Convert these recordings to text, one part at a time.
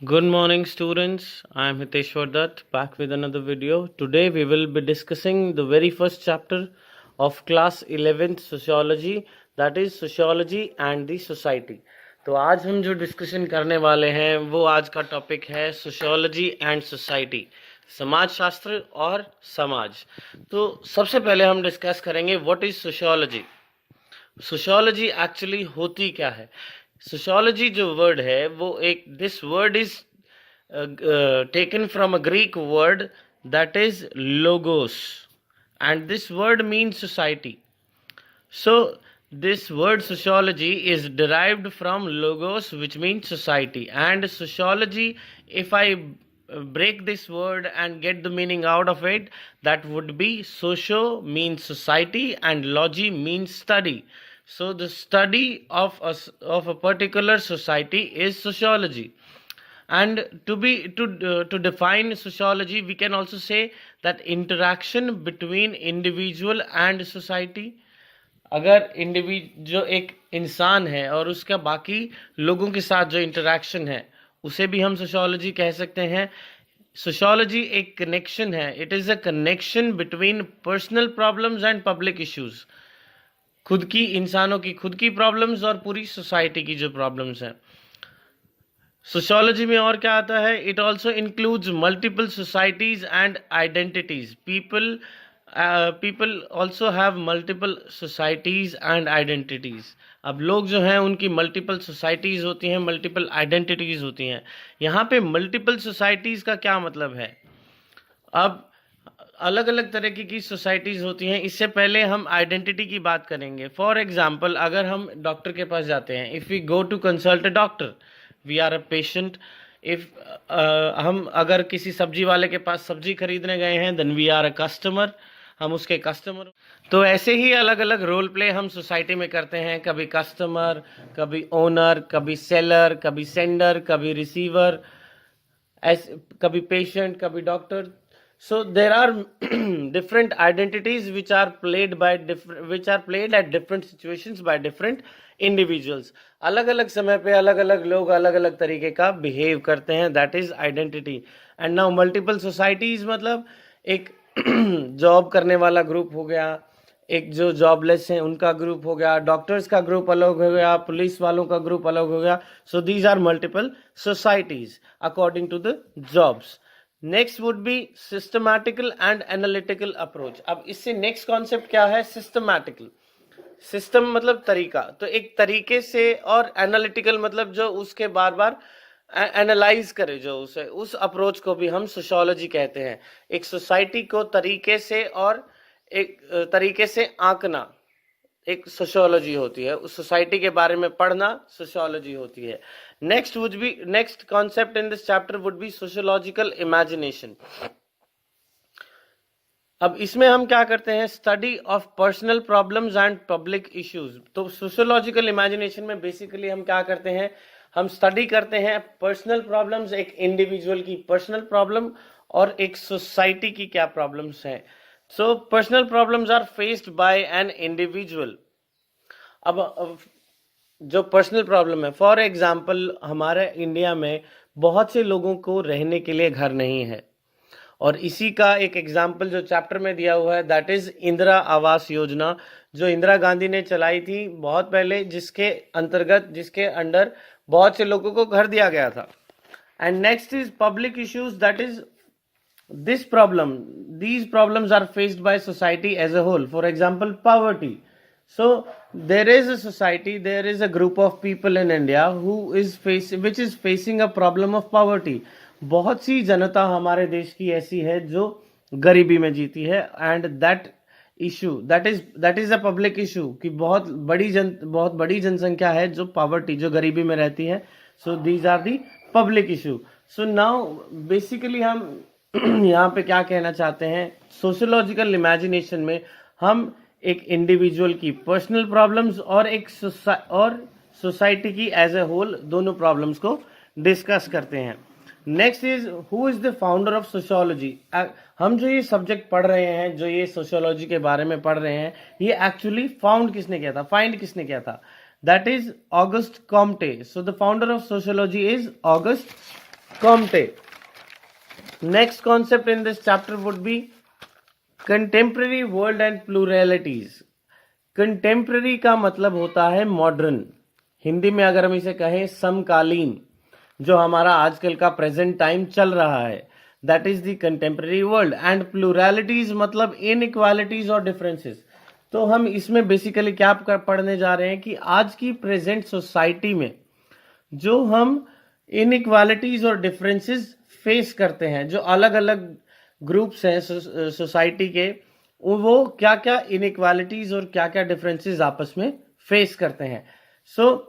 Good morning, students. I am Hiteshwar Dutt, back with another video. Today we will be discussing the very first chapter of class 11th sociology, that is sociology and the society. तो आज हम जो discussion करने वाले हैं वो आज का टॉपिक है सोशियोलॉजी एंड सोसाइटी, समाज शास्त्र और समाज। तो सबसे पहले हम डिस्कस करेंगे what is sociology. Sociology actually होती क्या है। सोशियोलॉजी जो वर्ड है वो एक this word is taken from a Greek word that is logos, and this word means society. So this word sociology is derived from logos, which means society. And sociology, if I break this word and get the meaning out of it, that would be socio means society and logy means study. So the study of a particular society is sociology. And to define sociology, we can also say that interaction between individual and society. अगर जो एक इंसान है और उसका बाकी लोगों के साथ जो इंटरेक्शन है उसे भी हम सोशियोलॉजी कह सकते हैं। सोशियोलॉजी एक कनेक्शन है, it is a connection between personal problems and public issues. खुद की इंसानों की खुद की प्रॉब्लम्स और पूरी सोसाइटी की जो प्रॉब्लम्स हैं। सोशियोलॉजी में और क्या आता है, it also includes multiple societies and identities. People also have multiple societies and identities. अब लोग जो हैं उनकी मल्टीपल सोसाइटीज होती हैं, मल्टीपल आइडेंटिटीज होती हैं। यहाँ पे मल्टीपल सोसाइटीज का क्या मतलब है, अब अलग अलग तरह की सोसाइटीज होती हैं। इससे पहले हम आइडेंटिटी की बात करेंगे। फॉर एग्जाम्पल, अगर हम डॉक्टर के पास जाते हैं, if we go to consult a doctor, we are a patient. If हम अगर किसी सब्जी वाले के पास सब्जी खरीदने गए हैं, then we are a customer, हम उसके कस्टमर। तो ऐसे ही अलग अलग रोल प्ले हम सोसाइटी में करते हैं, कभी कस्टमर, कभी ओनर, कभी सेलर, कभी सेंडर, कभी रिसीवर, कभी पेशेंट, कभी doctor. So there are different identities which are played at different situations by different individuals. अलग अलग समय पे अलग अलग लोग अलग अलग तरीके का बिहेव करते हैं, that is identity. And now multiple societies मतलब एक जॉब करने वाला ग्रुप हो गया, एक जो जॉबलेस हैं उनका ग्रुप हो गया, डॉक्टर्स का ग्रुप अलग हो गया, पुलिस वालों का ग्रुप अलग हो गया। So these are multiple societies according to the jobs. Next would be systematical and analytical approach. अब इससे नेक्स्ट कॉन्सेप्ट क्या है, सिस्टमैटिकल। सिस्टम मतलब तरीका, तो एक तरीके से, और एनालिटिकल मतलब जो उसके बार बार एनालाइज करे, जो उसे उस अप्रोच को भी हम सोशियोलॉजी कहते हैं। एक सोसाइटी को तरीके से और एक तरीके से आंकना एक सोशियोलॉजी होती है, उस सोसाइटी के बारे में पढ़ना सोशियोलॉजी होती है। Next concept in this chapter would be sociological imagination. अब इसमें हम क्या करते हैं, study of personal problems and public issues. तो सोशियोलॉजिकल इमेजिनेशन में बेसिकली हम क्या करते हैं, हम स्टडी करते हैं पर्सनल प्रॉब्लम्स, एक इंडिविजुअल की पर्सनल प्रॉब्लम और एक सोसाइटी की क्या प्रॉब्लम्स हैं। So personal problems are faced by an individual. अब जो पर्सनल प्रॉब्लम है, फॉर एग्जाम्पल हमारे इंडिया में बहुत से लोगों को रहने के लिए घर नहीं है, और इसी का एक एग्जाम्पल जो चैप्टर में दिया हुआ है, दैट इज इंदिरा आवास योजना, जो इंदिरा गांधी ने चलाई थी बहुत पहले, जिसके अंतर्गत, जिसके अंडर बहुत से लोगों को घर दिया गया था। And next is public issues, that is these problems are faced by society as a whole. For example, poverty. So there is a society, there is a group of people in India which is facing a problem of poverty. बहुत सी जनता हमारे देश की ऐसी है जो गरीबी में जीती है, and that issue that is a public issue कि बहुत बड़ी जनसंख्या है जो पॉवर्टी, जो गरीबी में रहती है। So these are the public issue. So now basically हम यहाँ पे क्या कहना चाहते हैं, सोशियोलॉजिकल इमेजिनेशन में हम एक इंडिविजुअल की पर्सनल प्रॉब्लम्स और एक सोसाइटी की एज ए होल दोनों प्रॉब्लम्स को डिस्कस करते हैं। Next is who is the founder of sociology. हम जो ये सब्जेक्ट पढ़ रहे हैं, जो ये सोशियोलॉजी के बारे में पढ़ रहे हैं, ये एक्चुअली फाइंड किसने किया था, that is August Comte. So the founder of sociology is August Comte. Next concept in this chapter would be contemporary world and pluralities. Contemporary का मतलब होता है मॉडर्न, हिंदी में अगर हम इसे कहें समकालीन, जो हमारा आजकल का प्रेजेंट टाइम चल रहा है, that is the contemporary world. And pluralities मतलब इनइक्वालिटीज और डिफरेंसेस. तो हम इसमें बेसिकली क्या पढ़ने जा रहे हैं कि आज की प्रेजेंट सोसाइटी में जो हम इनइक्वालिटीज और डिफरेंसेस फेस करते हैं, जो अलग अलग ग्रुप्स हैं सोसाइटी के, वो क्या क्या इनइक्वालिटीज और क्या क्या डिफरेंसेस आपस में फेस करते हैं. सो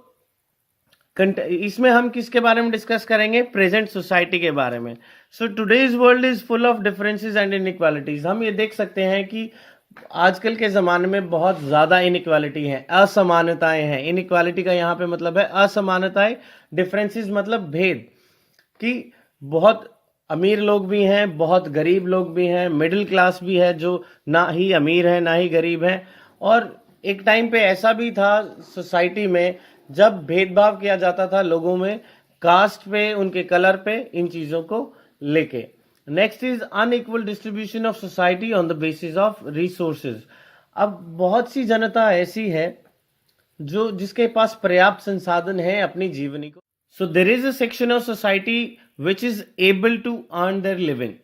इसमें हम किसके बारे में डिस्कस करेंगे? प्रेजेंट सोसाइटी के बारे में. So today's world is full of differences and inequalities. हम ये देख सकते हैं कि आजकल के ज़माने में बहुत ज़्यादा इनइक्वालिटी है, असमानताएं हैं. इनइक्वालिटी का यहाँ पे मतलब है असमानताएं, डिफरेंसेस मतलब भेद, कि बहुत अमीर लोग भी हैं, बहुत गरीब लोग भी हैं, मिडिल क्लास भी है जो ना ही अमीर है ना ही गरीब है. और एक टाइम पे ऐसा भी था सोसाइटी में जब भेदभाव किया जाता था लोगों में, कास्ट पे, उनके कलर पे, इन चीज़ों को लेके. Next is unequal distribution of society on the basis of resources. अब बहुत सी जनता ऐसी है जो जिसके पास पर्याप्त संसाधन है अपनी जीवनी को. So there is a section of society which is able to earn their living,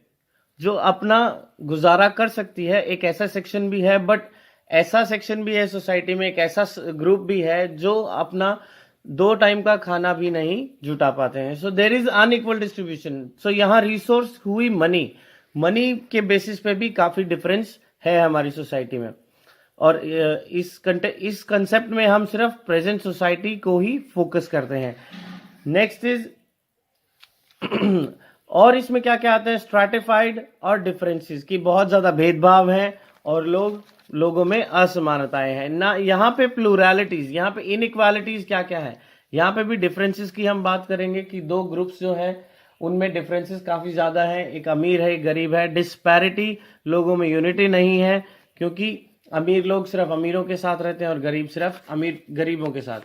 जो अपना गुजारा कर सकती है. एक ऐसा सेक्शन भी है, बट ऐसा सेक्शन भी है सोसाइटी में, एक ऐसा ग्रुप भी है जो अपना 2 टाइम का खाना भी नहीं जुटा पाते हैं. सो देर इज अनइक्वल डिस्ट्रीब्यूशन. सो यहाँ रिसोर्स हुई मनी के बेसिस पे भी काफी डिफरेंस है हमारी सोसाइटी में. और इस कंसेप्ट में हम सिर्फ प्रेजेंट सोसाइटी को ही फोकस करते हैं. नेक्स्ट इज और इसमें क्या क्या आता है? स्ट्रैटिफाइड और डिफरेंसेस, की बहुत ज्यादा भेदभाव है और लोगों में असमानताएं हैं ना. यहाँ पे प्लूरैलिटीज, यहाँ पे इनइक्वालिटीज क्या क्या है, यहाँ पे भी डिफरेंसेस की हम बात करेंगे कि 2 ग्रुप्स जो हैं उनमें डिफरेंसेस काफी ज्यादा है, एक अमीर है एक गरीब है. डिस्पैरिटी, लोगों में यूनिटी नहीं है, क्योंकि अमीर लोग सिर्फ अमीरों के साथ रहते हैं और गरीब सिर्फ गरीबों के साथ.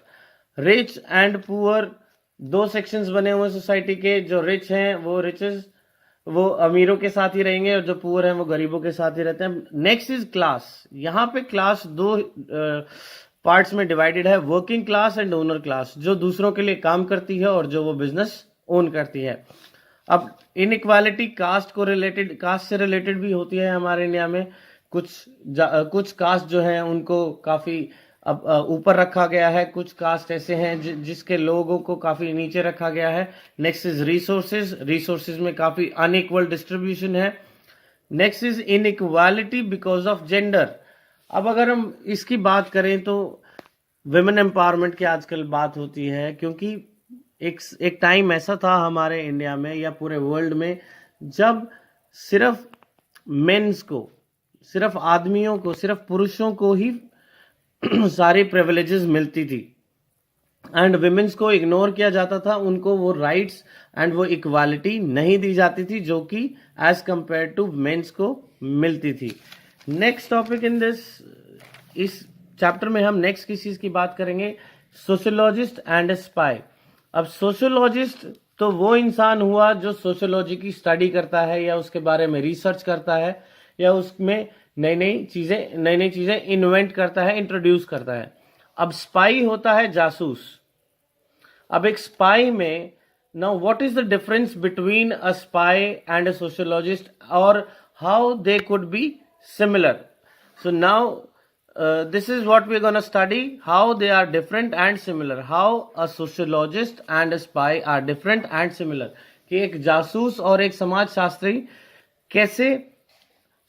रिच एंड पुअर, 2 सेक्शंस बने हुए सोसाइटी के. जो रिच हैं वो अमीरों के साथ ही रहेंगे और जो पुअर हैं वो गरीबों के साथ ही रहते हैं. Next is class. यहाँ पे क्लास 2 पार्ट्स में डिवाइडेड है, working class and owner class, जो दूसरों के लिए काम करती है और जो वो बिजनेस ओन करती है. अब इनइक्वालिटी कास्ट से रिलेटेड भी होती है हमारे इंडिया में. कुछ कास्ट जो है उनको काफी अब ऊपर रखा गया है, कुछ कास्ट ऐसे हैं जिसके लोगों को काफी नीचे रखा गया है. नेक्स्ट इज रिसोर्सेज में काफी अनइक्वल डिस्ट्रीब्यूशन है. Next is inequality because of gender. अब अगर हम इसकी बात करें तो विमेन एम्पावरमेंट की आजकल बात होती है, क्योंकि एक टाइम ऐसा था हमारे इंडिया में या पूरे वर्ल्ड में जब सिर्फ मेंस को, सिर्फ आदमियों को, सिर्फ पुरुषों को ही सारी प्रिविलेजेस मिलती थी एंड विमेन्स को इग्नोर किया जाता था. उनको वो राइट्स एंड वो इक्वालिटी नहीं दी जाती थी जो कि एज कंपेयर टू मेंस को मिलती थी. नेक्स्ट टॉपिक इन इस चैप्टर में हम नेक्स्ट किस चीज की बात करेंगे? Sociologist and spy. अब सोशियोलॉजिस्ट तो वो इंसान हुआ जो सोशियोलॉजी की स्टडी करता है या उसके बारे में रिसर्च करता है या उसमें नई नई चीजें इन्वेंट करता है, इंट्रोड्यूस करता है. अब स्पाई होता है जासूस. अब एक स्पाई में, now what is the difference between a spy and a sociologist और how they could be similar? So now this is what we're going to study, how they are different and similar, how a sociologist and a spy are different and similar. कि एक जासूस और एक समाज शास्त्री कैसे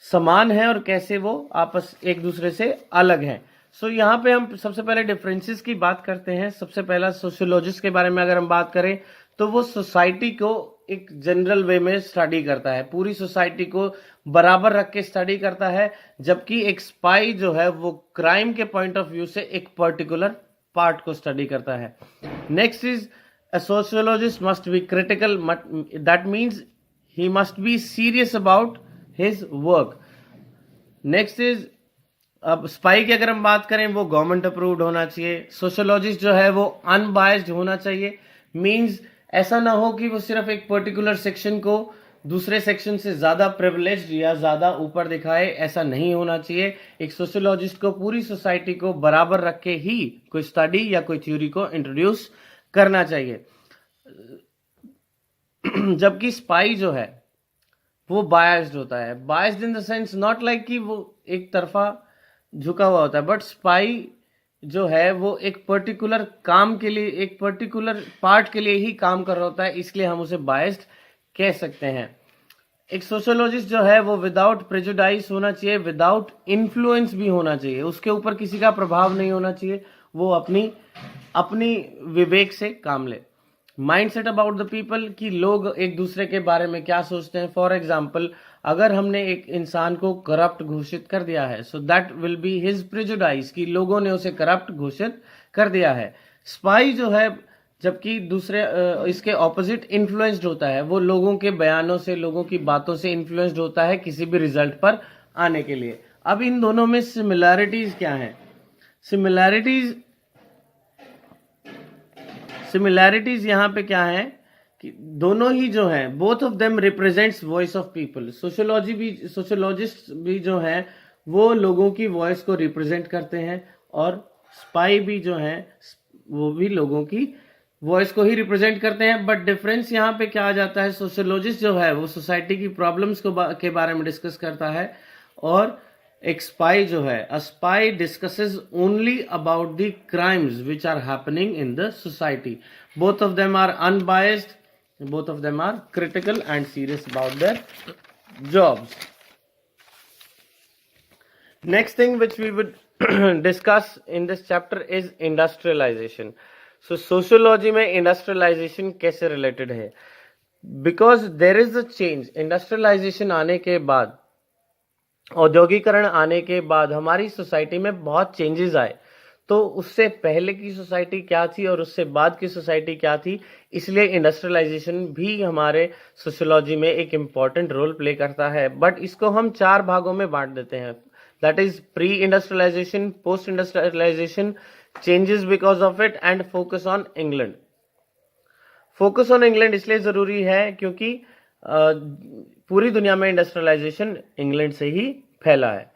समान है और कैसे वो आपस एक दूसरे से अलग हैं. सो यहाँ पे हम सबसे पहले डिफरेंसेस की बात करते हैं. सबसे पहला सोशियोलॉजिस्ट के बारे में अगर हम बात करें तो वो सोसाइटी को एक जनरल वे में स्टडी करता है, पूरी सोसाइटी को बराबर रख के स्टडी करता है, जबकि एक स्पाई जो है वो क्राइम के पॉइंट ऑफ व्यू से एक पर्टिकुलर पार्ट को स्टडी करता है. Next is a sociologist must be critical, that means he must be serious about his work. Next is, अब स्पाई की अगर हम बात करें वो गवर्नमेंट अप्रूव्ड होना चाहिए. सोशियोलॉजिस्ट जो है वो अनबायस्ड होना चाहिए, मीन्स ऐसा ना हो कि वो सिर्फ एक पर्टिकुलर सेक्शन को दूसरे सेक्शन से ज्यादा प्रिविलेज्ड या ज्यादा ऊपर दिखाए, ऐसा नहीं होना चाहिए। एक सोशियोलॉजिस्ट को पूरी सोसाइटी को बराबर रख के ही कोई स्टडी या कोई थ्योरी को इंट्रोड्यूस करना चाहिए। जबकि स्पाई जो है वो बायस्ड होता है। Biased in the sense not like कि वो एक तरफा झुका हुआ होता है, बट स्पाई जो है वो एक पर्टिकुलर काम के लिए, एक पर्टिकुलर पार्ट के लिए ही काम कर रहा होता है, इसलिए हम उसे बायस्ड कह सकते हैं। एक सोशियोलॉजिस्ट जो है वो विदाउट प्रेजुडाइज होना चाहिए, विदाउट इन्फ्लुएंस भी होना चाहिए, उसके ऊपर किसी का प्रभाव नहीं होना चाहिए, वो अपनी अपनी विवेक से काम ले। माइंडसेट अबाउट द पीपल, कि लोग एक दूसरे के बारे में क्या सोचते हैं। फॉर एग्जाम्पल, अगर हमने एक इंसान को करप्ट घोषित कर दिया है, so that will be his prejudice, कि लोगों ने उसे करप्ट घोषित कर दिया है। स्पाई जो है, जबकि दूसरे इसके ऑपोजिट इन्फ्लुएंस्ड होता है, वो लोगों के बयानों से, लोगों की बातों से इन्फ्लुएंस्ड होता है किसी भी रिजल्ट पर आने के लिए। अब इन दोनों में सिमिलैरिटीज क्या हैं? सिमिलैरिटीज यहाँ पे क्या है कि दोनों ही जो है, both of them represents voice of people. Sociologist भी जो है वो लोगों की वॉइस को रिप्रेजेंट करते हैं, और स्पाई भी जो है वो भी लोगों की वॉइस को ही रिप्रेजेंट करते हैं। बट डिफरेंस यहाँ पे क्या आ जाता है, सोशियोलॉजिस्ट जो है वो सोसाइटी की प्रॉब्लम्स के बारे में डिस्कस करता है, और एक स्पाई जो है, a spy discusses only about the crimes which are happening in the society. Both of them are unbiased, both of them are critical and serious about their jobs. Next thing which we would discuss in this chapter is industrialization. So sociology में industrialization कैसे related है? Because there is a change. Industrialization आने के बाद, औद्योगिकरण आने के बाद हमारी सोसाइटी में बहुत चेंजेस आए। तो उससे पहले की सोसाइटी क्या थी और उससे बाद की सोसाइटी क्या थी, इसलिए इंडस्ट्रियलाइजेशन भी हमारे सोशियोलॉजी में एक इम्पॉर्टेंट रोल प्ले करता है। बट इसको हम 4 भागों में बांट देते हैं, that is pre industrialization, post industrialization, changes because of it, and focus on England. Focus on England इसलिए जरूरी है क्योंकि पूरी दुनिया में इंडस्ट्रियलाइजेशन इंग्लैंड से ही फैला है।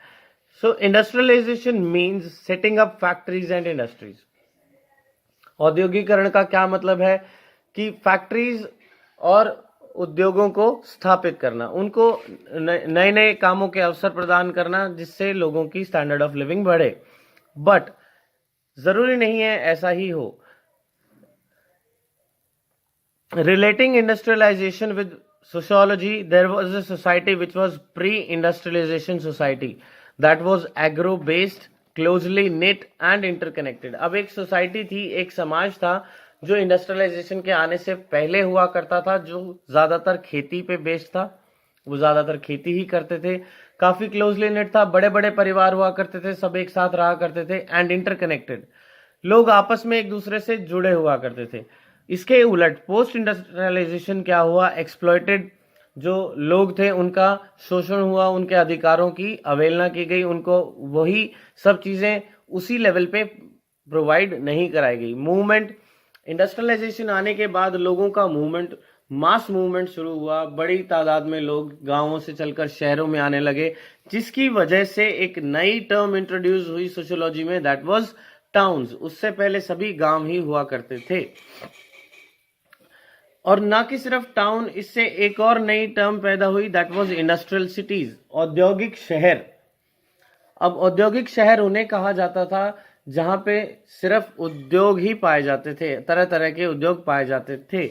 So industrialization means setting up factories and industries. औद्योगिकरण का क्या मतलब है कि फैक्ट्रीज और उद्योगों को स्थापित करना, उनको नए नए कामों के अवसर प्रदान करना जिससे लोगों की स्टैंडर्ड ऑफ लिविंग बढ़े। बट जरूरी नहीं है ऐसा ही हो। Relating industrialization with sociology, there was a society which was pre-industrialization society that was agro-based, closely knit and interconnected. अब एक सोसाइटी थी, एक समाज था जो इंडस्ट्रियलाइजेशन के आने से पहले हुआ करता था, जो ज्यादातर खेती पे बेस्ड था, वो ज्यादातर खेती ही करते थे, काफी क्लोजली नेट था, बड़े बड़े परिवार हुआ करते थे, सब एक साथ रहा करते थे, एंड इंटरकनेक्टेड, लोग आपस में एक दूसरे से जुड़े हुआ करते थे। इसके उलट पोस्ट इंडस्ट्रियलाइजेशन क्या हुआ, एक्सप्लॉइटेड जो लोग थे उनका शोषण हुआ, उनके अधिकारों की अवहेलना की गई, उनको वही सब चीजें उसी लेवल पे प्रोवाइड नहीं कराई गई। मूवमेंट, इंडस्ट्रियलाइजेशन आने के बाद लोगों का मूवमेंट, मास मूवमेंट शुरू हुआ, बड़ी तादाद में लोग गांवों से चलकर शहरों में आने लगे, जिसकी वजह से एक नई टर्म इंट्रोड्यूस हुई सोशियोलॉजी में, दैट वाज टाउन्स। उससे पहले सभी गांव ही हुआ करते थे। और ना कि सिर्फ टाउन, इससे एक और नई टर्म पैदा हुई, दैट वाज इंडस्ट्रियल सिटीज, औद्योगिक शहर। अब औद्योगिक शहर उन्हें कहा जाता था जहां पे सिर्फ उद्योग ही पाए जाते थे, तरह तरह के उद्योग पाए जाते थे।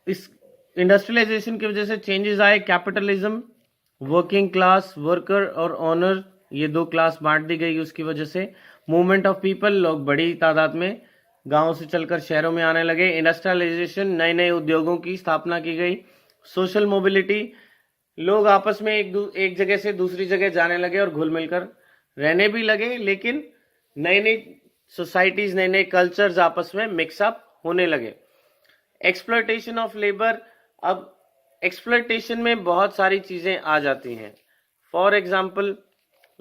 इस इंडस्ट्रियलाइजेशन की वजह से चेंजेस आए, कैपिटलिज्म, वर्किंग क्लास, वर्कर और ऑनर, ये 2 क्लास बांट दी गई उसकी वजह से। मूवमेंट ऑफ पीपल, लोग बड़ी तादाद में गांव से चलकर शहरों में आने लगे। इंडस्ट्रियलाइजेशन, नए नए उद्योगों की स्थापना की गई। सोशल मोबिलिटी, लोग आपस में एक जगह से दूसरी जगह जाने लगे और घुल मिलकर रहने भी लगे, लेकिन नई नई सोसाइटीज, नए नए कल्चर्स आपस में मिक्सअप होने लगे। एक्सप्लॉयटेशन ऑफ लेबर, अब एक्सप्लॉयटेशन में बहुत सारी चीजें आ जाती हैं। For example,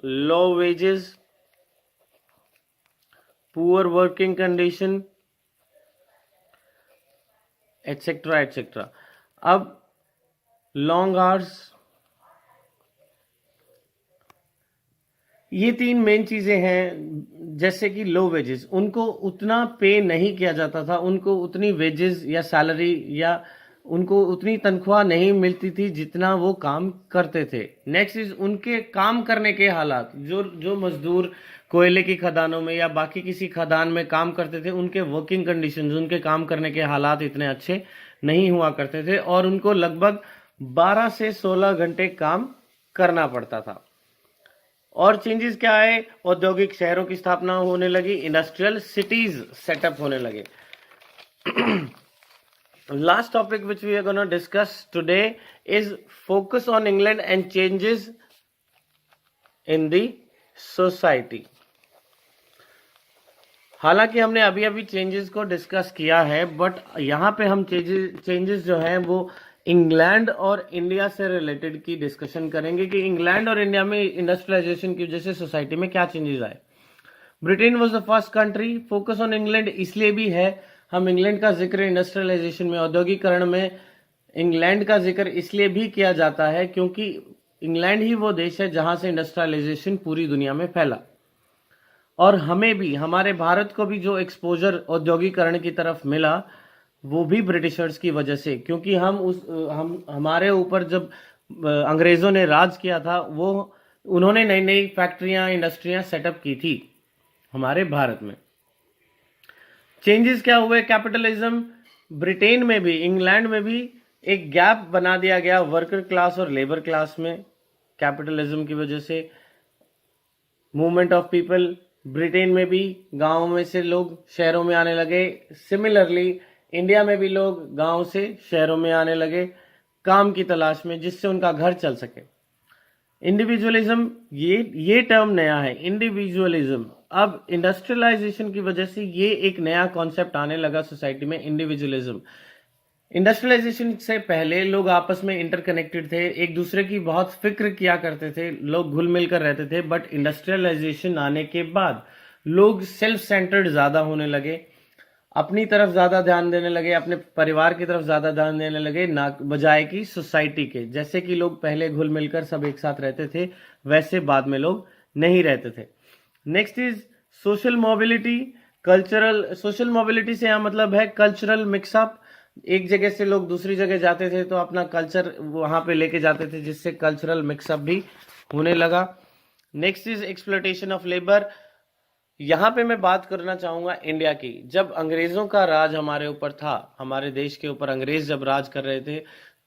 low wages, poor working condition, etcetera etcetera. अब लॉन्ग आवर्स, ये तीन मेन चीजें हैं। जैसे कि लो वेजेस, उनको उतना पे नहीं किया जाता था, उनको उतनी वेजेस या सैलरी या उनको उतनी तनख्वाह नहीं मिलती थी जितना वो काम करते थे। नेक्स्ट इज उनके काम करने के हालात। जो जो मजदूर कोयले की खदानों में या बाकी किसी खदान में काम करते थे, उनके वर्किंग कंडीशंस, उनके काम करने के हालात इतने अच्छे नहीं हुआ करते थे और उनको लगभग 12 से 16 घंटे काम करना पड़ता था। और चेंजेस क्या है? औद्योगिक शहरों की स्थापना होने लगी, इंडस्ट्रियल सिटीज सेटअप होने लगे। Last topic which we are gonna discuss today is focus on England and changes in the society. हालांकि हमने अभी अभी चेंजेस को डिस्कस किया है, बट यहाँ पे हम चेंजेस जो हैं वो इंग्लैंड और इंडिया से रिलेटेड की डिस्कशन करेंगे कि इंग्लैंड और इंडिया में इंडस्ट्रियलाइजेशन की वजह से सोसाइटी में क्या चेंजेस आए। Britain was the first country. Focus on England इसलिए भी है, हम इंग्लैंड का जिक्र इंडस्ट्रियलाइजेशन में, औद्योगिकरण में इंग्लैंड का जिक्र इसलिए भी किया जाता है क्योंकि इंग्लैंड ही वो देश है जहां से इंडस्ट्रियलाइजेशन पूरी दुनिया में फैला। और हमें भी, हमारे भारत को भी जो एक्सपोजर औद्योगिकरण की तरफ मिला वो भी ब्रिटिशर्स की वजह से, क्योंकि हम हमारे ऊपर जब अंग्रेजों ने राज किया था, वो उन्होंने नई नई फैक्ट्रियां, इंडस्ट्रियां सेटअप की थी हमारे भारत में। चेंजेस क्या हुए? कैपिटलिज्म, ब्रिटेन में भी इंग्लैंड में भी एक गैप बना दिया गया वर्कर क्लास और लेबर क्लास में कैपिटलिज्म की वजह से। मूवमेंट ऑफ पीपल, ब्रिटेन में भी गांवों में से लोग शहरों में आने लगे। सिमिलरली इंडिया में भी लोग गांव से शहरों में आने लगे काम की तलाश में, जिससे उनका घर चल सके। इंडिविजुअलिज्म, ये टर्म नया है, इंडिविजुअलिज्म। अब इंडस्ट्रियलाइजेशन की वजह से ये एक नया कॉन्सेप्ट आने लगा सोसाइटी में, इंडिविजुअलिज्म। इंडस्ट्रियलाइजेशन से पहले लोग आपस में इंटरकनेक्टेड थे, एक दूसरे की बहुत फिक्र किया करते थे, लोग घुल मिल कर रहते थे। बट इंडस्ट्रियलाइजेशन आने के बाद लोग सेल्फ सेंटर्ड ज्यादा होने लगे, अपनी तरफ ज्यादा ध्यान देने लगे, अपने परिवार की तरफ ज्यादा ध्यान देने लगे, ना बजाय कि सोसाइटी के। जैसे कि लोग पहले घुल मिलकर सब एक साथ रहते थे, वैसे बाद में लोग नहीं रहते थे। Next is social mobility, cultural. Social mobility से यहाँ मतलब है कल्चरल मिक्सअप। एक जगह से लोग दूसरी जगह जाते थे तो अपना कल्चर वहां पे लेके जाते थे, जिससे कल्चरल मिक्सअप भी होने लगा। Next is exploitation of labour. यहां पे मैं बात करना चाहूंगा इंडिया की। जब अंग्रेजों का राज हमारे ऊपर था, हमारे देश के ऊपर अंग्रेज जब राज कर रहे थे,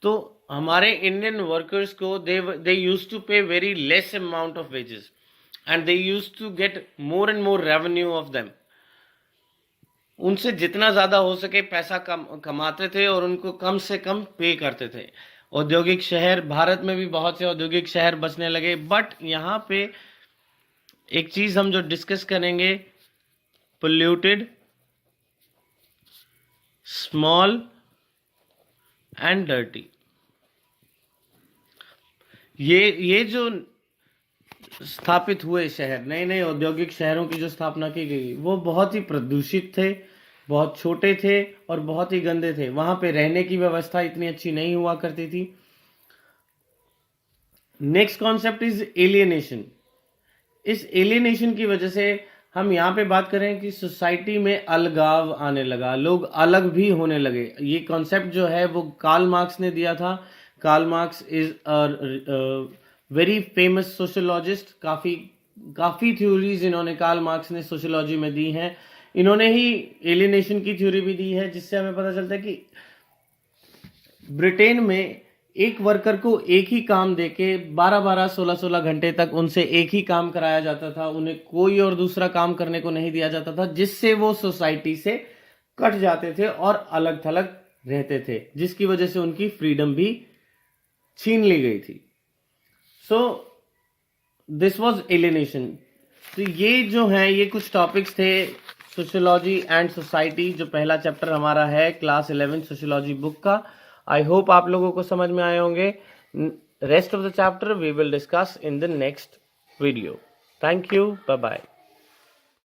तो हमारे इंडियन वर्कर्स को they used to pay very less amount of wages and they used to get more and more revenue of them. उनसे जितना ज्यादा हो सके पैसा कमाते थे और उनको कम से कम पे करते थे। औद्योगिक शहर, भारत में भी बहुत से औद्योगिक शहर बसने लगे। बट यहाँ पे एक चीज हम जो डिस्कस करेंगे, पोल्यूटेड, स्मॉल एंड डर्टी। ये जो स्थापित हुए शहर, नए नए औद्योगिक शहरों की जो स्थापना की गई, वो बहुत ही प्रदूषित थे, बहुत छोटे थे और बहुत ही गंदे थे। वहां पे रहने की व्यवस्था इतनी अच्छी नहीं हुआ करती थी। Next concept is alienation. इस एलियनेशन की वजह से हम यहाँ पे बात करें कि सोसाइटी में अलगाव आने लगा, लोग अलग भी होने लगे। ये कॉन्सेप्ट जो है वो कार्ल मार्क्स ने दिया था। Karl Marx is very famous sociologist. काफी थ्योरीज इन्होंने, कार्ल मार्क्स ने सोशियोलॉजी में दी हैं। इन्होंने ही एलियनेशन की थ्योरी भी दी है, जिससे हमें पता चलता है कि ब्रिटेन में एक वर्कर को एक ही काम देके 12-12, 16-16 घंटे तक उनसे एक ही काम कराया जाता था। उन्हें कोई और दूसरा काम करने को नहीं दिया जाता था, जिससे वो सोसाइटी से कट जाते थे और अलग थलग रहते थे, जिसकी वजह से उनकी फ्रीडम भी छीन ली गई थी। So this was alienation. तो ये जो है, ये कुछ टॉपिक्स थे सोशियोलॉजी एंड सोसाइटी, जो पहला चैप्टर हमारा है क्लास 11 सोशियोलॉजी बुक का। आई होप आप लोगों को समझ में आए होंगे। Rest of the chapter we will discuss in the next video. Thank you, bye bye.